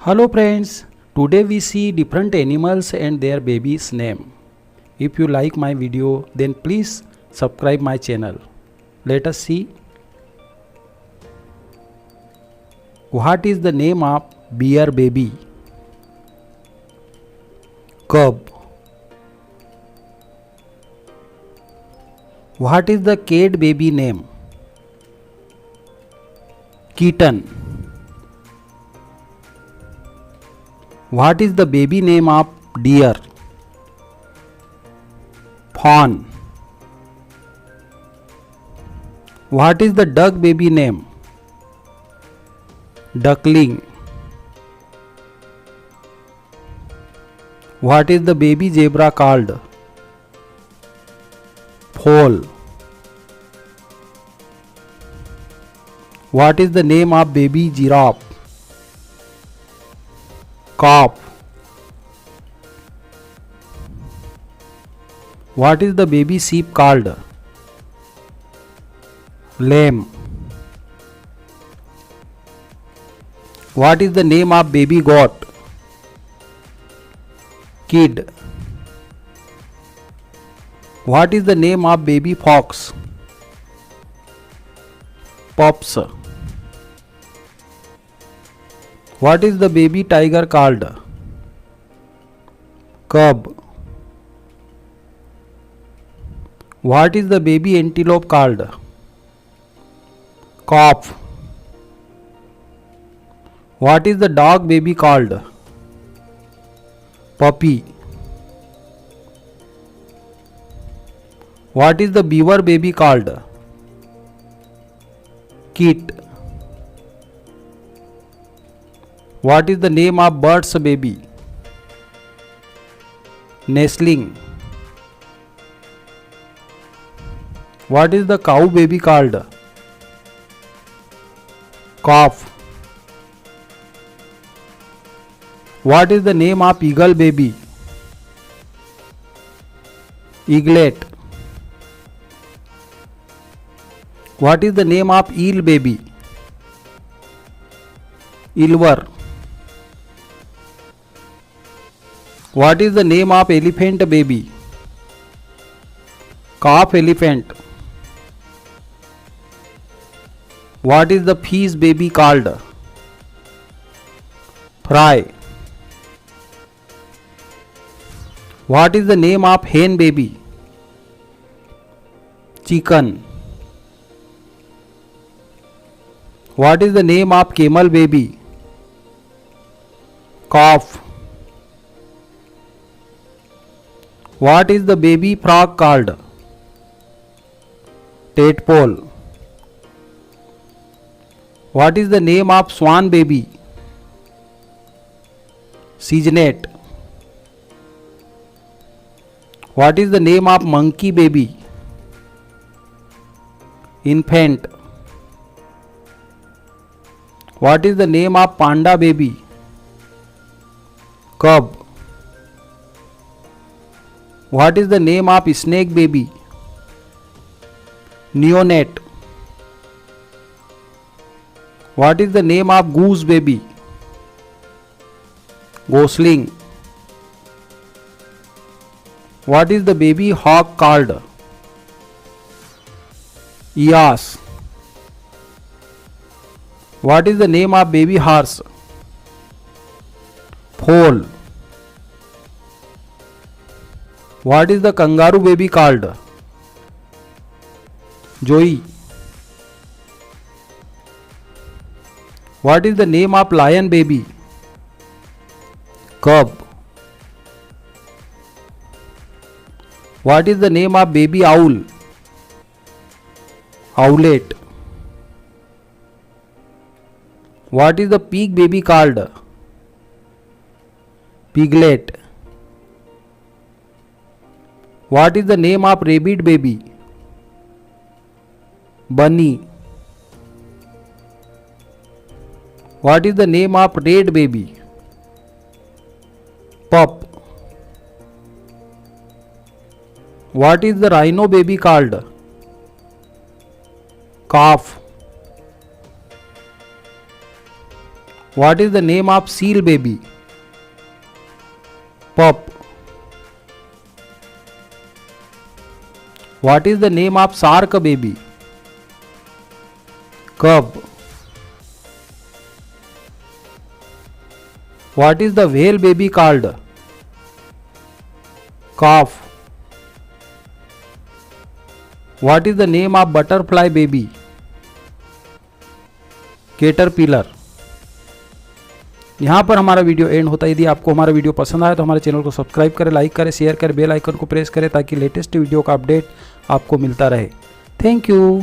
Hello friends, today we see different animals and their babies' name. If you like my video, then please subscribe my channel. Let us see. What is the name of bear baby? Cub. What is the cat baby name? Kitten. What is the baby name of deer? Fawn. What is the duck baby name? Duckling. What is the baby zebra called? Foal. What is the name of baby giraffe? Calf. What is the baby sheep called? Lamb. What is the name of baby goat? Kid. What is the name of baby fox? Pups. What is the baby tiger called? Cub. What is the baby antelope called? Calf. What is the dog baby called? Puppy. What is the beaver baby called? Kit. What is the name of bird's baby? Nestling. What is the cow baby called? Calf. What is the name of eagle baby? Eaglet. What is the name of eel baby? Ilver. What is the name of elephant baby? Calf elephant. What is the fish baby called? Fry. What is the name of hen baby? Chicken. What is the name of camel baby? Calf. What is the baby frog called? Tadpole. What is the name of swan baby? Cygnet. What is the name of monkey baby? Infant. What is the name of panda baby? Cub. What is the name of snake baby? Neonate. What is the name of goose baby? Gosling. What is the baby hawk called? Eos. What is the name of baby horse? Foal. What is the kangaroo baby called? Joey. What is the name of lion baby? Cub. What is the name of baby owl? Owlet. What is the pig baby called? Piglet. What is the name of rabbit baby? Bunny. What is the name of rat baby? Pup. What is the rhino baby called? Calf. What is the name of seal baby? Pup. What is the name of shark baby? Cub. What is the whale baby called? Calf. What is the name of butterfly baby? Caterpillar. यहाँ पर हमारा video and होता है। यदि आपको हमारा video पसंद आया तो हमारे चैनल को सब्सक्राइब करें, लाइक करें, शेयर करें, बेल आइकन को प्रेस करें ताकि लेटेस्ट वीडियो का अपडेट आपको मिलता रहे। Thank you.